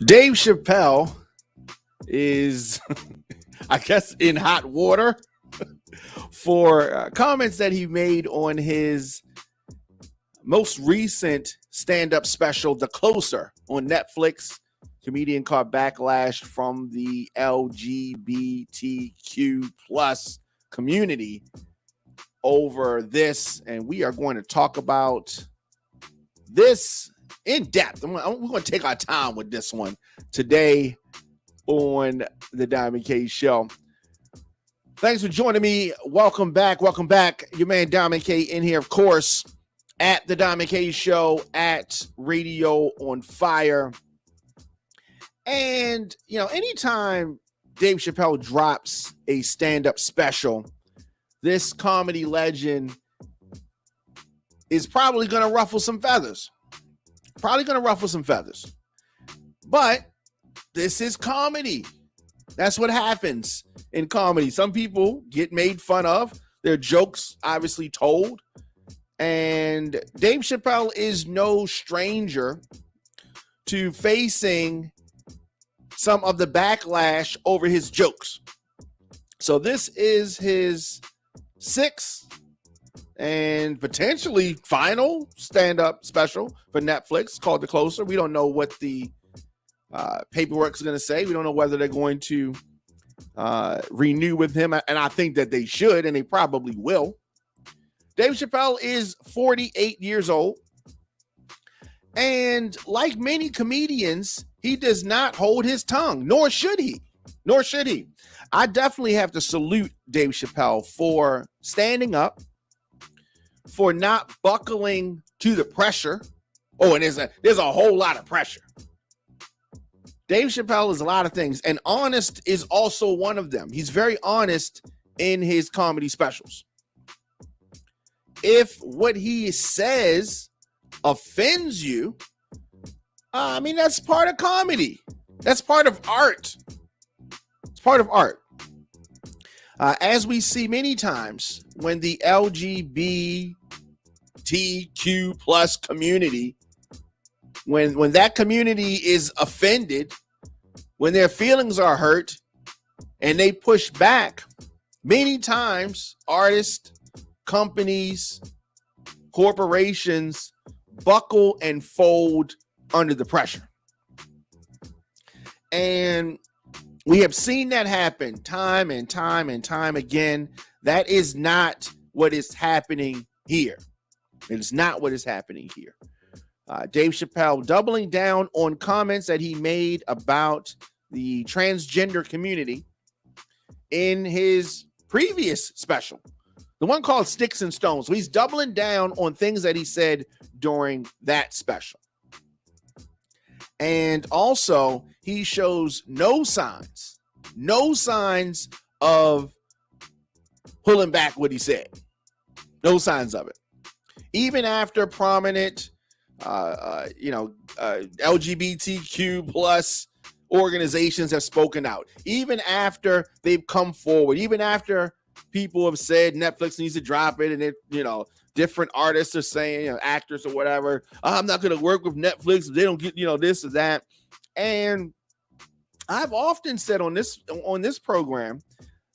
Dave Chappelle is, I guess, in hot water for comments that he made on his most recent stand-up special, The Closer, on Netflix. Comedian caught backlash from the LGBTQ plus community over this, and we are going to talk about this in depth. We're going to take our time with this one today on the Diamond K Show. Thanks for joining me. Welcome back. Welcome back. Your man Diamond K in here, of course, at the Diamond K Show, at Radio on Fire. And, you know, anytime Dave Chappelle drops a stand-up special, this comedy legend is probably going to ruffle some feathers. But this is comedy. That's what happens in comedy. Some people get made fun of. Their jokes obviously told. And Dave Chappelle is no stranger to facing some of the backlash over his jokes. So this is his sixth and potentially final stand-up special for Netflix called The Closer. We don't know what the paperwork is going to say. We don't know whether they're going to renew with him, and I think that they should, and they probably will. Dave Chappelle is 48 years old, and like many comedians, he does not hold his tongue, nor should he. I definitely have to salute Dave Chappelle for standing up, for not buckling to the pressure. Oh, and there's a whole lot of pressure. Dave Chappelle is a lot of things, and honest is also one of them. He's very honest in his comedy specials. If what he says offends you, I mean, that's part of comedy. That's part of art. It's part of art. As we see many times when the LGBTQ plus community, when that community is offended, when their feelings are hurt and they push back, many times artists, companies, corporations buckle and fold under the pressure. And we have seen that happen time and time and time again. That is not what is happening here. It is not what is happening here. Dave Chappelle doubling down on comments that he made about the transgender community in his previous special, the one called Sticks and Stones. So he's doubling down on things that he said during that special. And also, he shows no signs of pulling back what he said. No signs of it. Even after prominent, LGBTQ plus organizations have spoken out, even after they've come forward, even after people have said Netflix needs to drop it, and it, different artists are saying, actors or whatever, I'm not going to work with Netflix if they don't get, this or that. And I've often said on this program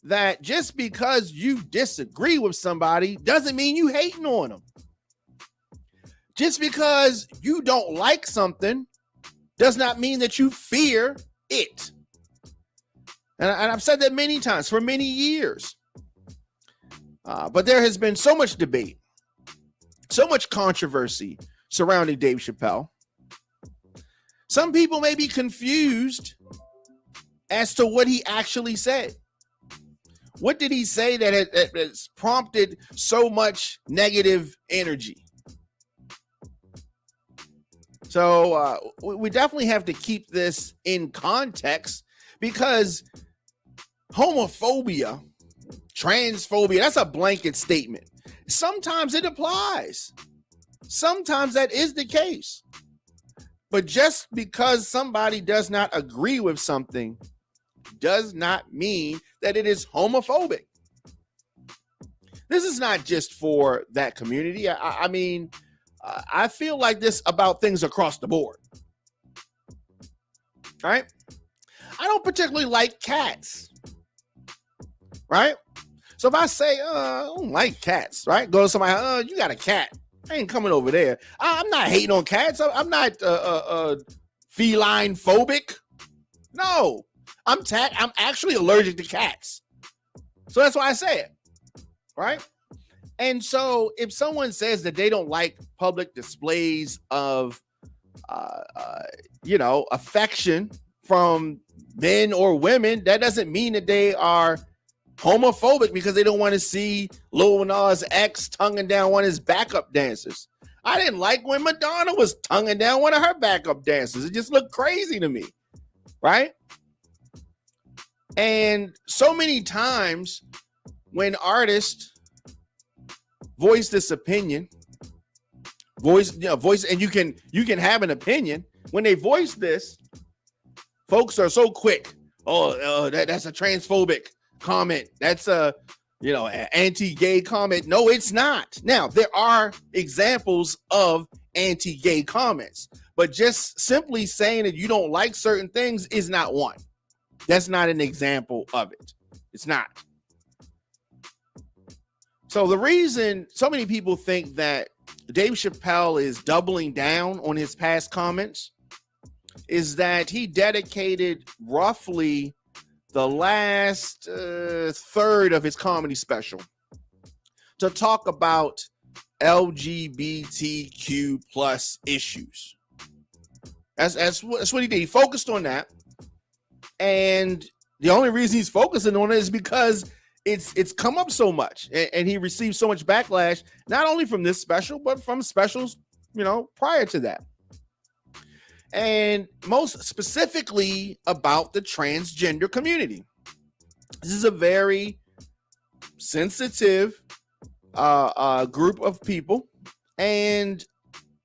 that just because you disagree with somebody doesn't mean you hating on them. Just because you don't like something does not mean that you fear it. And I've said that many times for many years. But there has been so much debate, so much controversy surrounding Dave Chappelle. Some people may be confused as to what he actually said. What did he say that has prompted so much negative energy? So we definitely have to keep this in context, because homophobia, transphobia, that's a blanket statement. Sometimes it applies. Sometimes that is the case. But just because somebody does not agree with something does not mean that it is homophobic. This is not just for that community. I mean, I feel like this about things across the board. right? I don't particularly like cats, right? So if I say, I don't like cats, right? Go to somebody, you got a cat. I ain't coming over there. I'm not hating on cats. I'm not feline phobic. No, I'm actually allergic to cats. So that's why I say it, right? And so if someone says that they don't like public displays of, affection from men or women, that doesn't mean that they are homophobic because they don't want to see Lil Nas X tonguing down one of his backup dancers. I didn't like when Madonna was tonguing down one of her backup dancers. It just looked crazy to me, right? And so many times when artists voice this opinion, voice, and you can have an opinion. When they voice this, folks are so quick. That's a transphobic comment. That's a an anti-gay comment. No, it's not. Now, there are examples of anti-gay comments, but just simply saying that you don't like certain things is not one. That's not an example of it. It's not. So the reason so many people think that Dave Chappelle is doubling down on his past comments is that he dedicated roughly the last third of his comedy special to talk about LGBTQ plus issues. That's what he did. He focused on that. And the only reason he's focusing on it is because it's come up so much, and he received so much backlash, not only from this special, but from specials, prior to that. And most specifically about the transgender community. This is a very sensitive group of people. And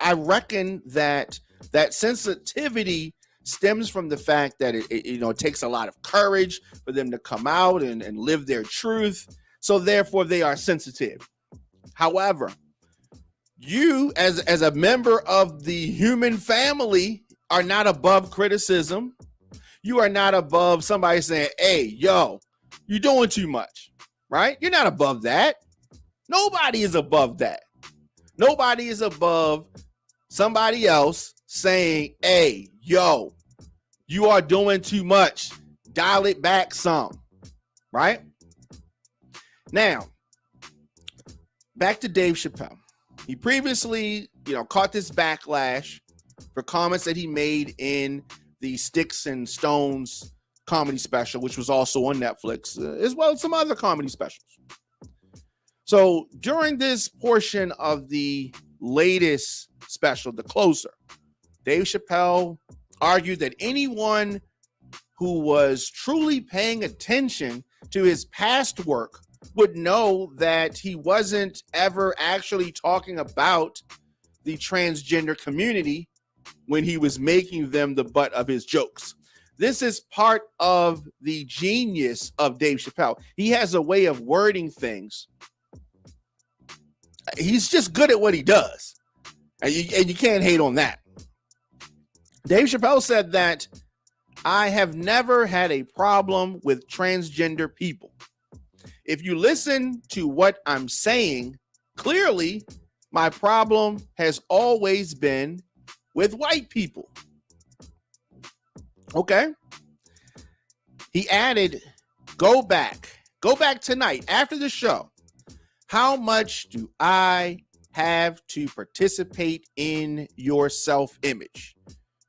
I reckon that sensitivity stems from the fact that it takes a lot of courage for them to come out and live their truth. So therefore they are sensitive. However, you as a member of the human family are not above criticism. You are not above somebody saying, hey, yo, you're doing too much, right? You're not above that. Nobody is above that. Nobody is above somebody else saying, hey, yo, you are doing too much. Dial it back some, right? Now, back to Dave Chappelle. He previously, caught this backlash for comments that he made in the Sticks and Stones comedy special, which was also on Netflix, as well as some other comedy specials. So during this portion of the latest special, The Closer, Dave Chappelle argued that anyone who was truly paying attention to his past work would know that he wasn't ever actually talking about the transgender community when he was making them the butt of his jokes. This is part of the genius of Dave Chappelle. He has a way of wording things. He's just good at what he does. And you can't hate on that. Dave Chappelle said that I have never had a problem with transgender people. If you listen to what I'm saying, clearly my problem has always been with white people. Okay. He added, go back tonight after the show. How much do I have to participate in your self-image?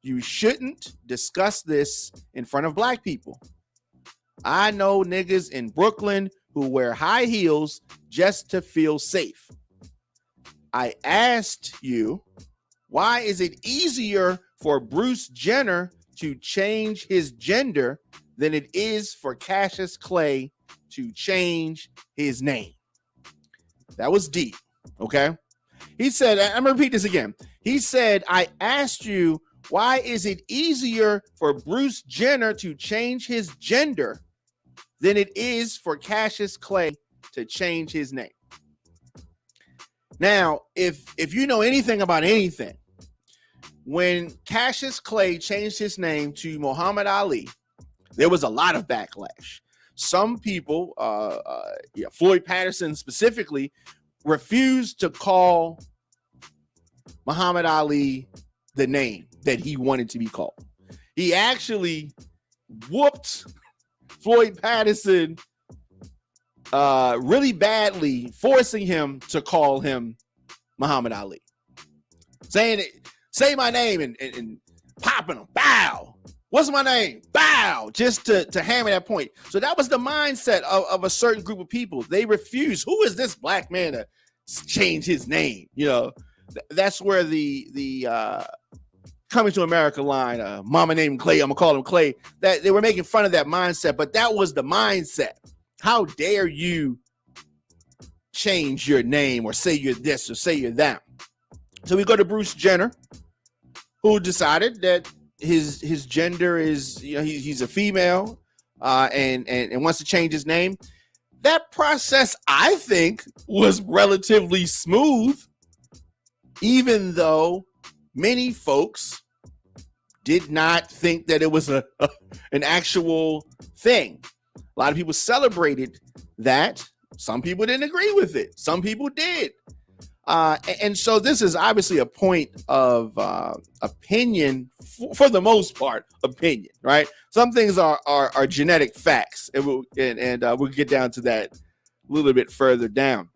You shouldn't discuss this in front of black people. I know niggas in Brooklyn who wear high heels just to feel safe. I asked you, why is it easier for Bruce Jenner to change his gender than it is for Cassius Clay to change his name? That was deep, okay? He said, I'm gonna repeat this again. He said, I asked you, why is it easier for Bruce Jenner to change his gender than it is for Cassius Clay to change his name? Now, if you know anything about anything, when Cassius Clay changed his name to Muhammad Ali, there was a lot of backlash. Some people, Floyd Patterson specifically, refused to call Muhammad Ali the name that he wanted to be called. He actually whooped Floyd Patterson really badly, forcing him to call him Muhammad Ali, saying, "Say my name," and popping him, bow. What's my name? Bow, just to hammer that point. So that was the mindset of a certain group of people. They refused. Who is this black man to change his name? You know, that's where the Coming to America line, mama named Clay, I'm gonna call him Clay, that they were making fun of that mindset, but that was the mindset. How dare you change your name or say you're this or say you're that? So we go to Bruce Jenner, who decided that his gender is, you know, he's a female, and wants to change his name. That process, I think, was relatively smooth, even though many folks did not think that it was an actual thing. A lot of people celebrated that. Some people didn't agree with it. Some people did. And so this is obviously a point of opinion, for the most part, opinion, right? Some things are genetic facts, and we'll get down to that a little bit further down.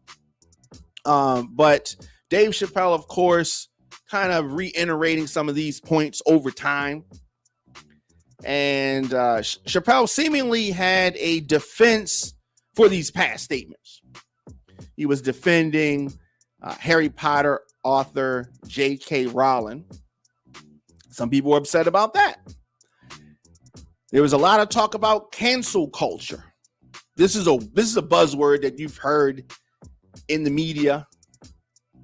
But Dave Chappelle, of course, kind of reiterating some of these points over time. And Chappelle seemingly had a defense for these past statements. He was defending Harry Potter author J.K. Rowling. Some people were upset about that. There was a lot of talk about cancel culture. This is a buzzword that you've heard in the media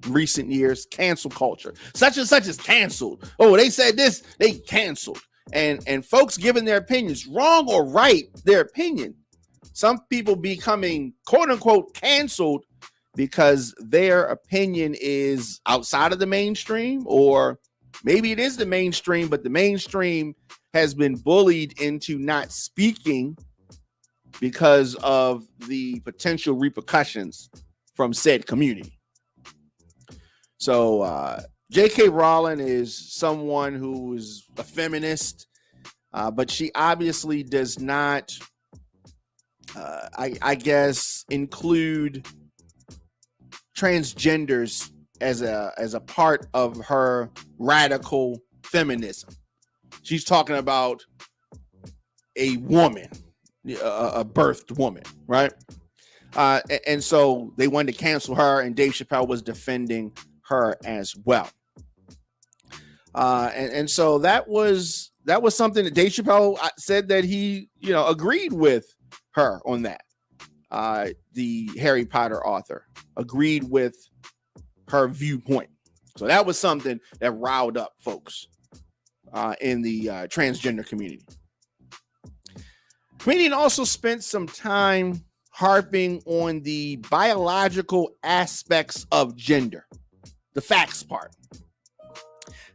in recent years. Cancel culture. Such and such is canceled. Oh, they said this, they canceled. And folks giving their opinions, wrong or right, their opinion. Some people becoming quote unquote canceled because their opinion is outside of the mainstream, or maybe it is the mainstream, but the mainstream has been bullied into not speaking because of the potential repercussions from said community. So J.K. Rowling is someone who is a feminist, but she obviously does not, I guess, include transgenders as a part of her radical feminism. She's talking about a woman, a birthed woman, right? And so they wanted to cancel her, and Dave Chappelle was defending her as well. And so that was something that Dave Chappelle said that he, agreed with her on that. The Harry Potter author agreed with her viewpoint. So that was something that riled up folks in the transgender community. Comedian also spent some time harping on the biological aspects of gender, the facts part,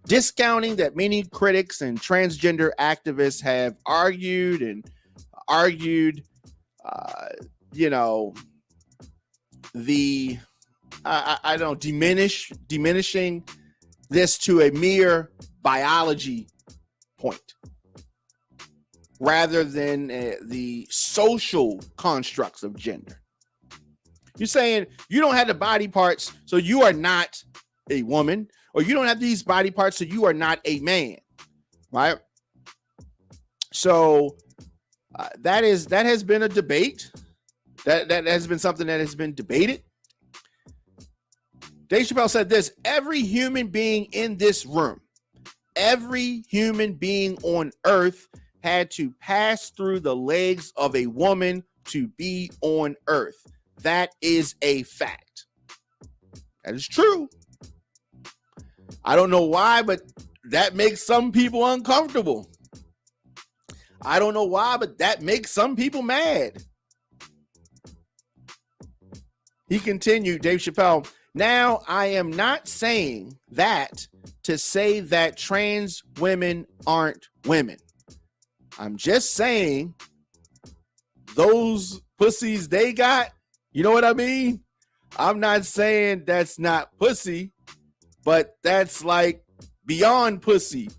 discounting that many critics and transgender activists have argued, diminishing this to a mere biology point rather than the social constructs of gender. You're saying you don't have the body parts, so you are not a woman, or you don't have these body parts, so you are not a man, right? So that has been a debate. That has been something that has been debated. Dave Chappelle said this: every human being in this room, every human being on earth had to pass through the legs of a woman to be on earth. That is a fact. That is true. I don't know why, but that makes some people uncomfortable. I don't know why, but that makes some people mad. He continued, Dave Chappelle, Now, I am not saying that to say that trans women aren't women. I'm just saying those pussies they got, you know what I mean? I'm not saying that's not pussy, but that's like beyond pussy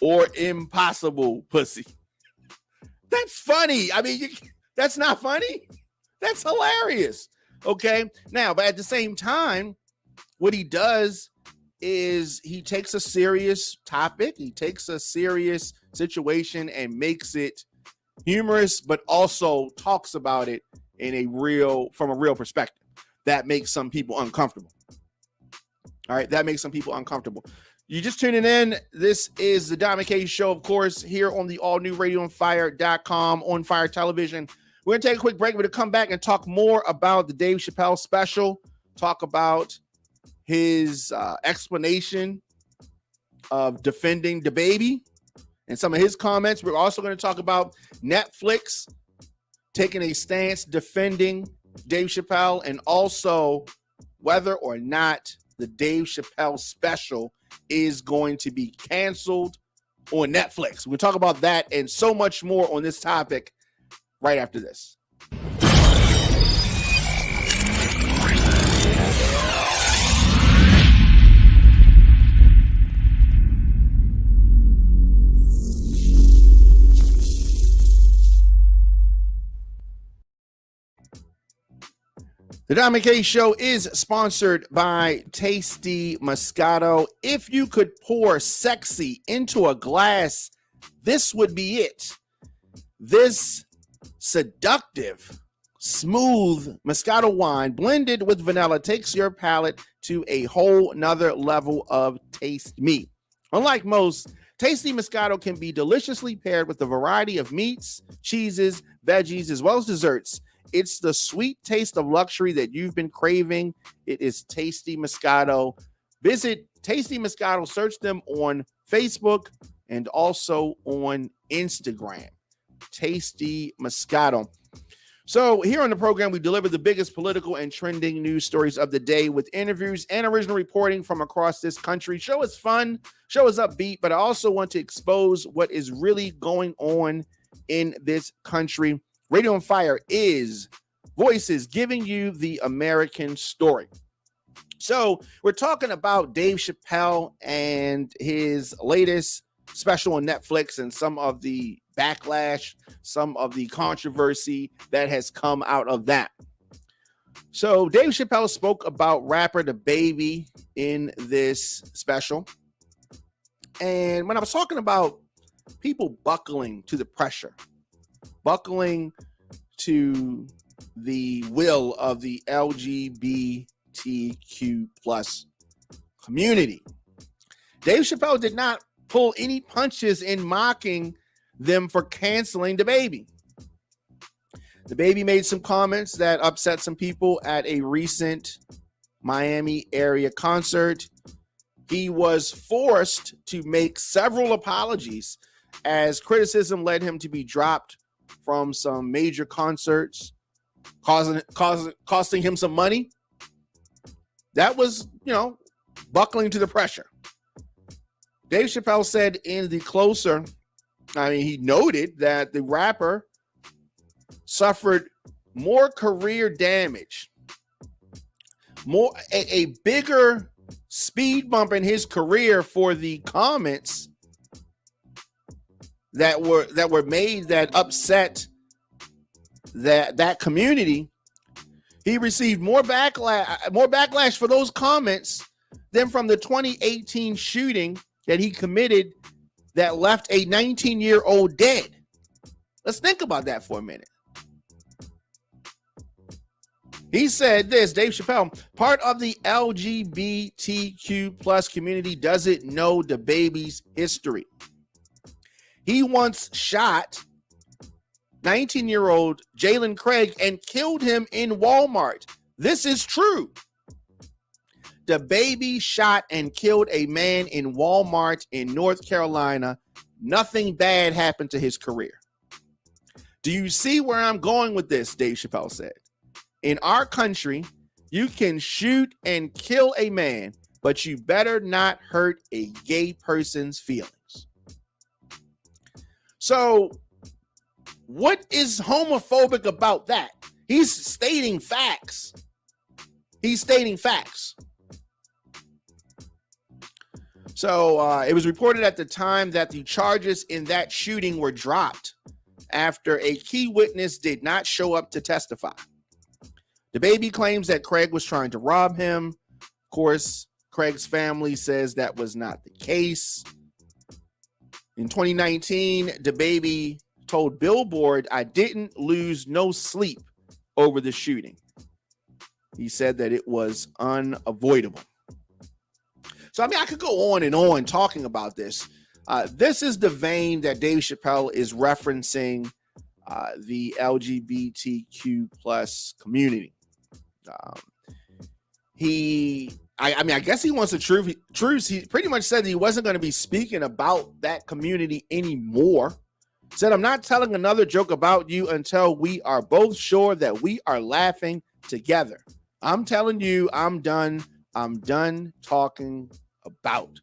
or impossible pussy. That's funny. I mean, that's not funny. That's hilarious. Okay. Now, but at the same time, what he does is he takes a serious topic, he takes a serious situation and makes it humorous, but also talks about it from a real perspective. That makes some people uncomfortable. All right, that makes some people uncomfortable. You just tuning in. This is the Diamond K Show, of course, here on the all-new radioonfire.com, on Fire Television. We're going to take a quick break. We're going to come back and talk more about the Dave Chappelle special, talk about his explanation of defending the baby and some of his comments. We're also going to talk about Netflix taking a stance defending Dave Chappelle, and also whether or not the Dave Chappelle special is going to be canceled on Netflix. We'll talk about that and so much more on this topic right after this. The Diamond K Show is sponsored by Tasty Moscato. If you could pour sexy into a glass, this would be it. This seductive, smooth Moscato wine blended with vanilla takes your palate to a whole nother level of taste meat. Unlike most, Tasty Moscato can be deliciously paired with a variety of meats, cheeses, veggies, as well as desserts. It's the sweet taste of luxury that you've been craving. It is Tasty Moscato. Visit Tasty Moscato, search them on Facebook and also on Instagram. Tasty Moscato. So here on the program, we deliver the biggest political and trending news stories of the day with interviews and original reporting from across this country. Show is fun, show is upbeat, but I also want to expose what is really going on in this country. Radio on Fire is voices giving you the American story. So we're talking about Dave Chappelle and his latest special on Netflix and some of the backlash, some of the controversy that has come out of that. So Dave Chappelle spoke about rapper DaBaby in this special. And when I was talking about people buckling to the pressure, buckling to the will of the LGBTQ plus community, Dave Chappelle did not pull any punches in mocking them for canceling DaBaby. DaBaby made some comments that upset some people at a recent Miami area concert. He was forced to make several apologies as criticism led him to be dropped from some major concerts, costing him some money. That was, buckling to the pressure. Dave Chappelle said in the closer, he noted that the rapper suffered more career damage, a bigger speed bump in his career for the comments that were made that upset that community. He received more backlash for those comments than from the 2018 shooting that he committed that left a 19-year-old dead. Let's think about that for a minute. He said this, Dave Chappelle, part of the LGBTQ plus community doesn't know DaBaby's history. He once shot 19-year-old Jalen Craig and killed him in Walmart. This is true. DaBaby shot and killed a man in Walmart in North Carolina. Nothing bad happened to his career. Do you see where I'm going with this? Dave Chappelle said. In our country, You can shoot and kill a man, but you better not hurt a gay person's feelings. So, what is homophobic about that? He's stating facts. So it was reported at the time that the charges in that shooting were dropped after a key witness did not show up to testify. The baby claims that Craig was trying to rob him. Of course, Craig's family says that was not the case. In 2019, the baby told Billboard, "I didn't lose no sleep over the shooting." He said that it was unavoidable. So, I mean, I could go on and on talking about this. This is the vein that Dave Chappelle is referencing the LGBTQ plus community. I guess he wants the truth. He pretty much said that he wasn't going to be speaking about that community anymore. Said, "I'm not telling another joke about you until we are both sure that we are laughing together. I'm telling you, I'm done. I'm done talking about."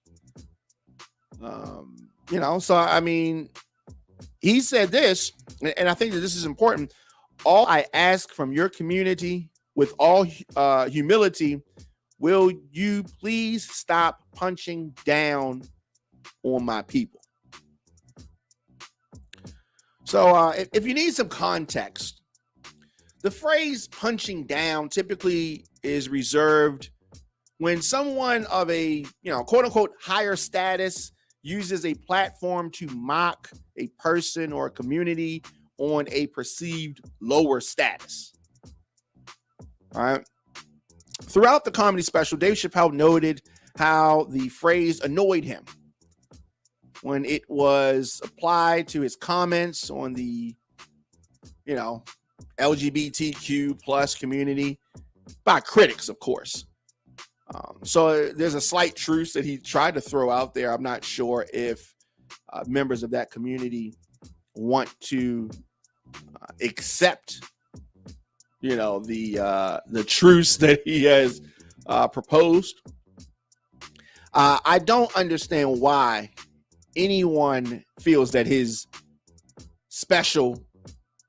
So I mean, he said this, and I think that this is important. "All I ask from your community, with all humility, will you please stop punching down on my people?" So if you need some context, the phrase punching down typically is reserved when someone of a, quote unquote, higher status uses a platform to mock a person or a community on a perceived lower status. All right. Throughout the comedy special, Dave Chappelle noted how the phrase annoyed him when it was applied to his comments on the, LGBTQ plus community by critics, of course. So there's a slight truce that he tried to throw out there. I'm not sure if members of that community want to accept, the truce that he has proposed. I don't understand why anyone feels that his special,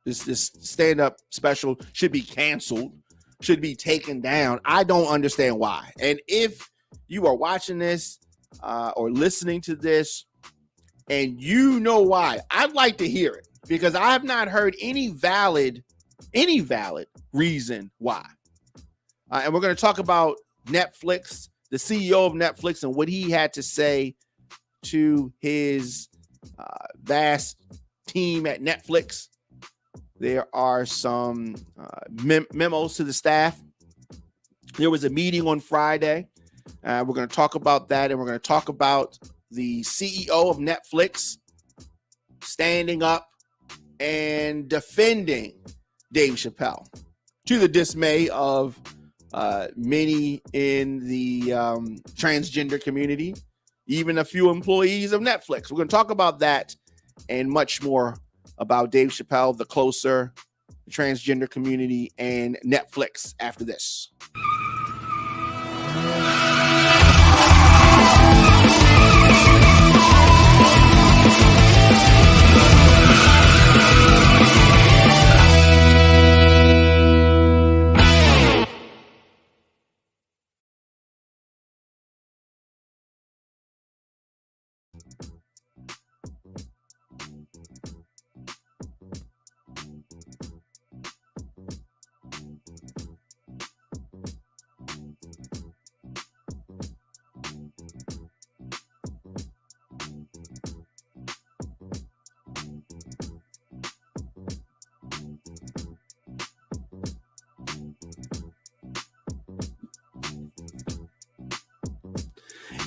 this stand-up special, should be canceled, should be taken down. I don't understand why. And if you are watching this or listening to this and you know why, I'd like to hear it, because I have not heard any valid reason why. And we're going to talk about Netflix, the CEO of Netflix, and what he had to say to his vast team at Netflix. There are some memos to the staff. There was a meeting on Friday. We're going to talk about that, and we're going to talk about the CEO of Netflix standing up and defending Dave Chappelle, to the dismay of many in the transgender community, even a few employees of Netflix. We're going to talk about that and much more about Dave Chappelle, the closer, the transgender community, and Netflix after this.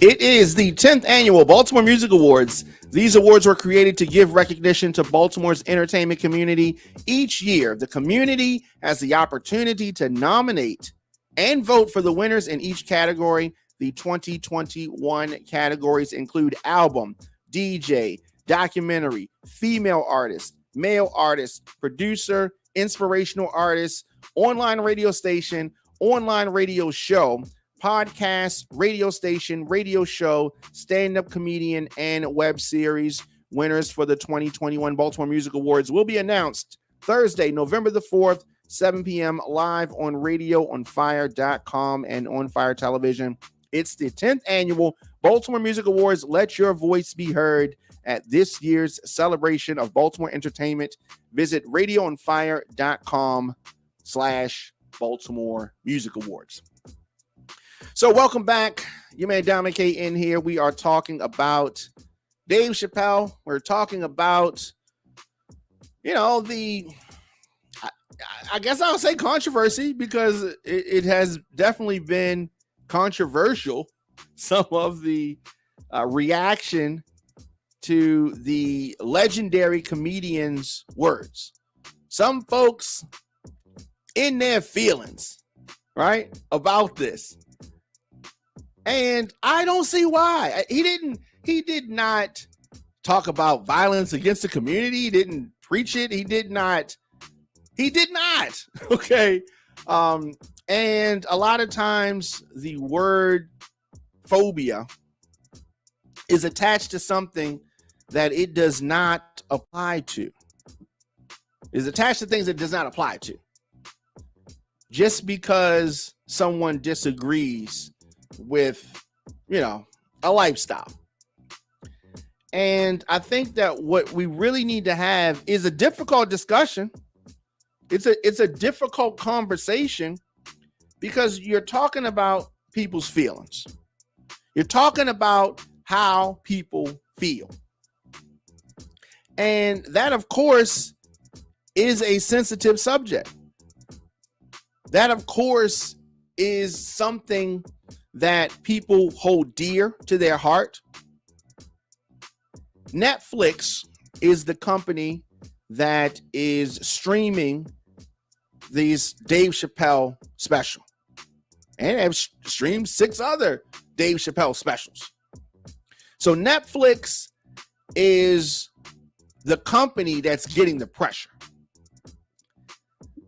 It is the 10th annual Baltimore Music Awards. These awards were created to give recognition to Baltimore's entertainment community. Each year, the community has the opportunity to nominate and vote for the winners in each category. The 2021 categories include album, DJ, documentary, female artist, male artist, producer, inspirational artist, online radio station, online radio show, podcast, radio station, radio show, stand-up comedian, and web series. Winners for the 2021 Baltimore Music Awards will be announced Thursday, November the 4th, 7 p.m. live on radioonfire.com and on Fire Television. It's the 10th annual Baltimore Music Awards. Let your voice be heard at this year's celebration of Baltimore entertainment. Visit radioonfire.com/Baltimore Music Awards. So welcome back. Your man Dominic K in here. We are talking about Dave Chappelle. We're talking about, I guess I'll say controversy, because it has definitely been controversial. Some of the reaction to the legendary comedian's words. Some folks in their feelings, right, about this. And I don't see why. He did not talk about violence against the community. He didn't preach it. He did not. Okay. And a lot of times the word phobia is attached to something that it does not apply to. Is attached to things it does not apply to. Just because someone disagrees with, a lifestyle. And I think that what we really need to have is a difficult discussion. It's a difficult conversation, because you're talking about people's feelings. You're talking about how people feel. And that, of course, is a sensitive subject. That, of course, is something that people hold dear to their heart. Netflix is the company that is streaming these Dave Chappelle special, and have streamed 6 other Dave Chappelle specials. So Netflix is the company that's getting the pressure.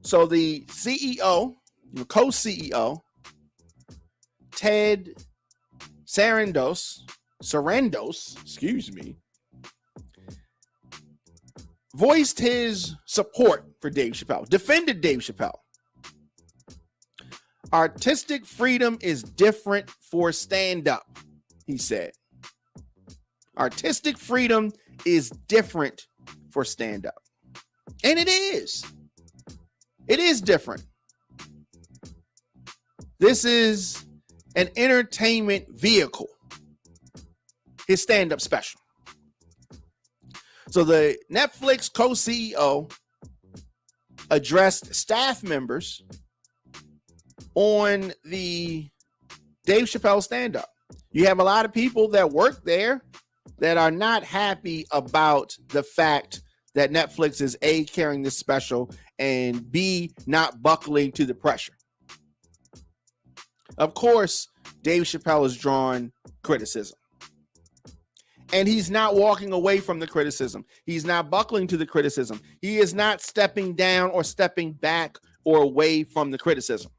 So the CEO, the co-CEO, Ted Sarandos, voiced his support for Dave Chappelle, defended Dave Chappelle. Artistic freedom is different for stand-up, he said. Artistic freedom is different for stand-up. And it is. It is different. This is an entertainment vehicle, his stand-up special. So the Netflix co-CEO addressed staff members on the Dave Chappelle stand-up. You have a lot of people that work there that are not happy about the fact that Netflix is A, carrying this special, and B, not buckling to the pressure. Of course, Dave Chappelle has drawn criticism. And he's not walking away from the criticism. He's not buckling to the criticism. He is not stepping down or stepping back or away from the criticism.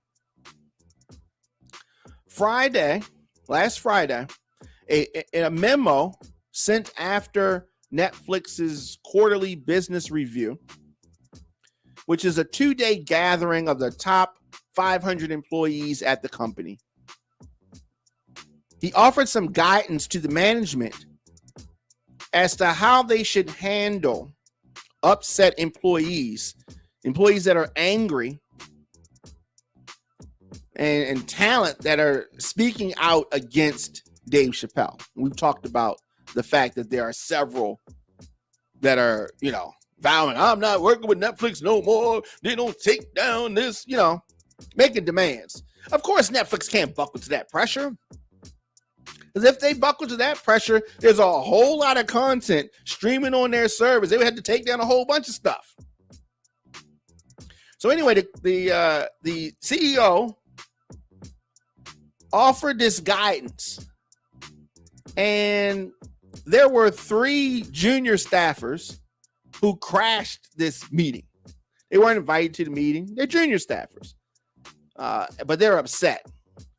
Last Friday, a memo sent after Netflix's quarterly business review, which is a 2-day gathering of the top 500 employees at the company. He offered some guidance to the management as to how they should handle upset employees that are angry, and talent that are speaking out against Dave Chappelle. We've talked about the fact that there are several that are, vowing, I'm not working with Netflix no more. They don't take down this, making demands. Of course, Netflix can't buckle to that pressure. Because if they buckle to that pressure, there's a whole lot of content streaming on their servers. They would have to take down a whole bunch of stuff. So anyway, the CEO offered this guidance, and there were 3 junior staffers who crashed this meeting. They weren't invited to the meeting. They're junior staffers. but they're upset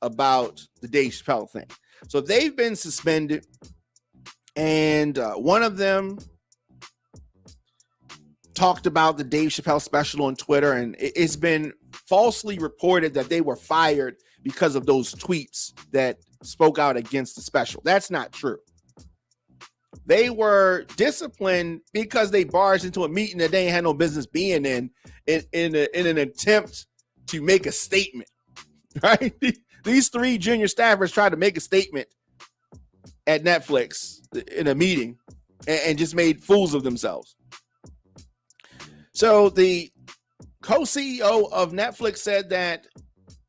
about the Dave Chappelle thing. So they've been suspended, and one of them talked about the Dave Chappelle special on Twitter, and it's been falsely reported that they were fired because of those tweets that spoke out against the special. That's not true. They were disciplined because they barged into a meeting that they ain't had no business being in an attempt to make a statement, right? These three junior staffers tried to make a statement at Netflix in a meeting and just made fools of themselves. So the co-CEO of Netflix said that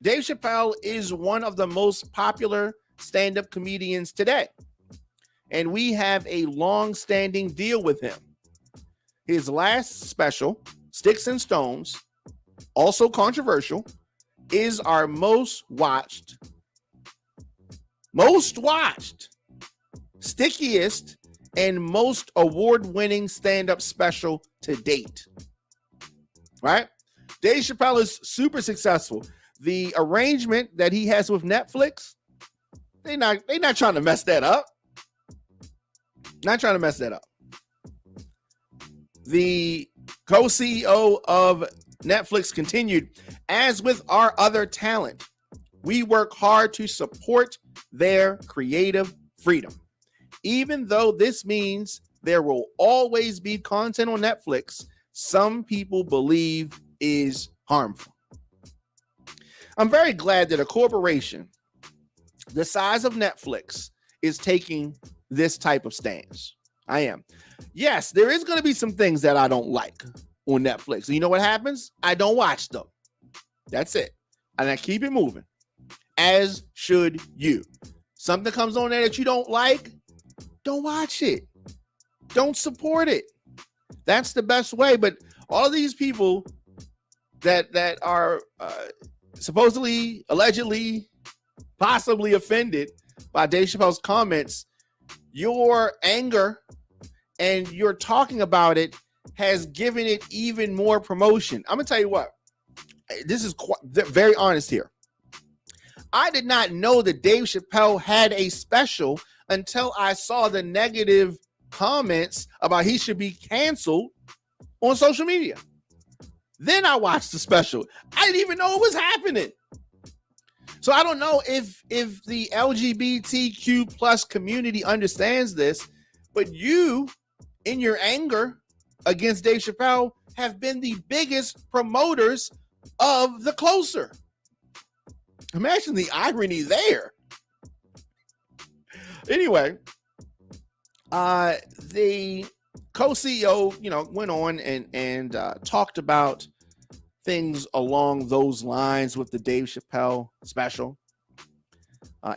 Dave Chappelle is one of the most popular stand-up comedians today, and we have a long-standing deal with him. His last special, Sticks and Stones, also controversial, is our most watched, stickiest, and most award-winning stand-up special to date. Right? Dave Chappelle is super successful. The arrangement that he has with Netflix, they're not trying to mess that up. Not trying to mess that up. The co-CEO of Netflix continued, as with our other talent, we work hard to support their creative freedom. Even though this means there will always be content on Netflix some people believe is harmful. I'm very glad that a corporation the size of Netflix is taking this type of stance. I am. Yes, there is going to be some things that I don't like on Netflix. You know what happens? I don't watch them. That's it. And I keep it moving, as should you. Something comes on there that you don't like, don't watch it. Don't support it. That's the best way. But all these people that are supposedly, allegedly, possibly offended by Dave Chappelle's comments, your anger and your talking about it has given it even more promotion. I'm going to tell you what. This is very honest here. I did not know that Dave Chappelle had a special until I saw the negative comments about he should be canceled on social media. Then I watched the special. I didn't even know it was happening. So I don't know if the LGBTQ plus community understands this, but you, in your anger against Dave Chappelle, have been the biggest promoters of the closer. Imagine the irony there. Anyway, the co-CEO, went on and talked about things along those lines with the Dave Chappelle special.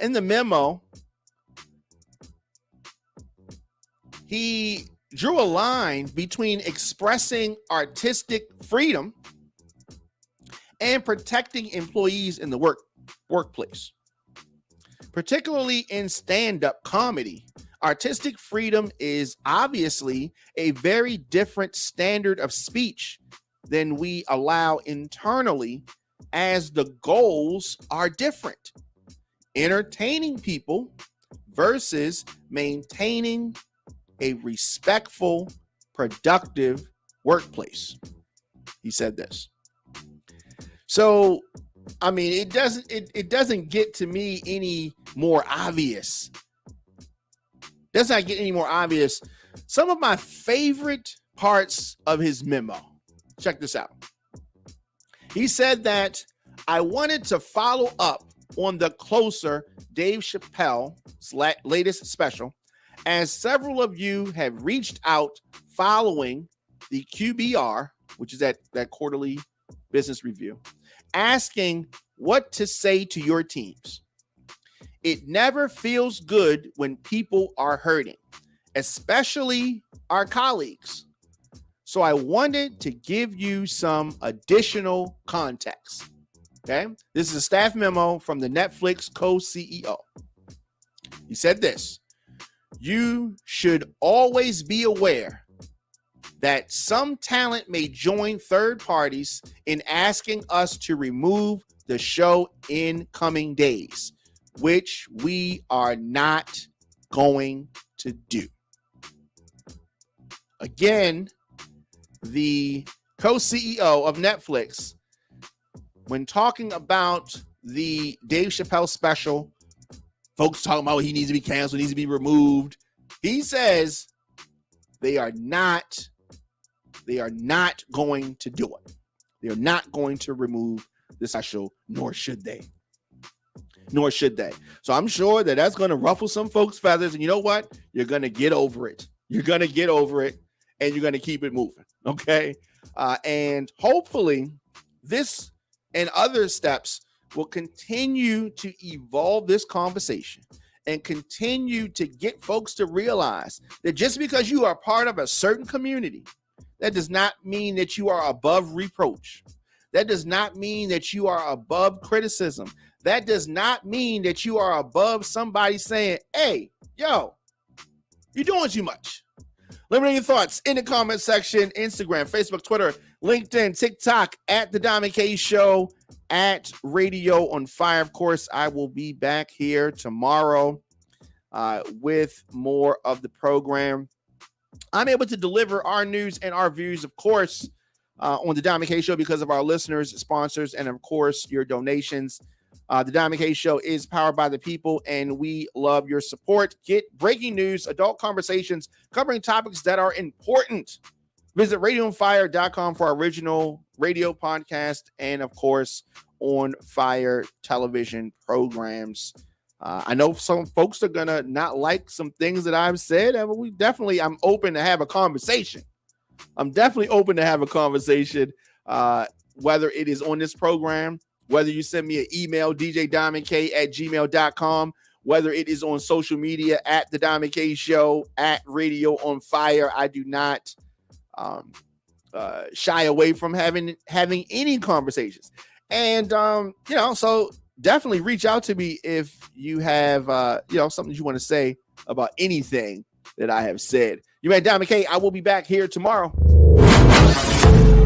In the memo, he drew a line between expressing artistic freedom and protecting employees in the workplace. Particularly in stand-up comedy, artistic freedom is obviously a very different standard of speech than we allow internally, as the goals are different. Entertaining people versus maintaining a respectful, productive workplace. He said this. So, I mean, it doesn't get to me any more obvious. Does not get any more obvious. Some of my favorite parts of his memo. Check this out. He said that I wanted to follow up on the closer Dave Chappelle's latest special, as several of you have reached out following the QBR, which is that quarterly business review, asking what to say to your teams. It never feels good when people are hurting, especially our colleagues. So I wanted to give you some additional context. Okay. This is a staff memo from the Netflix co-CEO. He said this: you should always be aware that some talent may join third parties in asking us to remove the show in coming days, which we are not going to do. Again, the co-CEO of Netflix, when talking about the Dave Chappelle special, folks talking about he needs to be canceled, needs to be removed. He says they are not going to do it. They are not going to remove the special, nor should they. So I'm sure that that's going to ruffle some folks' feathers. And you know what? You're going to get over it. You're going to get over it, and you're going to keep it moving. Okay? And hopefully this and other steps will continue to evolve this conversation and continue to get folks to realize that just because you are part of a certain community, that does not mean that you are above reproach. That does not mean that you are above criticism. That does not mean that you are above somebody saying, hey, yo, you're doing too much. Let me know your thoughts in the comment section. Instagram, Facebook, Twitter, LinkedIn, TikTok, at The Diamond K Show, at Radio on Fire. Of course, I will be back here tomorrow with more of the program. I'm able to deliver our news and our views, of course, on The Diamond K Show because of our listeners, sponsors, and, of course, your donations. The Diamond K Show is powered by the people, and we love your support. Get breaking news, adult conversations, covering topics that are important. Visit radioonfire.com for our original radio podcast and, of course, On Fire television programs. I know some folks are going to not like some things that I've said, and I'm open to have a conversation. I'm definitely open to have a conversation, whether it is on this program, whether you send me an email, djdiamondk@gmail.com, whether it is on social media at The Diamond K Show, at Radio on Fire. I do not shy away from having any conversations. And, so definitely reach out to me if you have, something you want to say about anything that I have said. You made Diamond K. I will be back here tomorrow.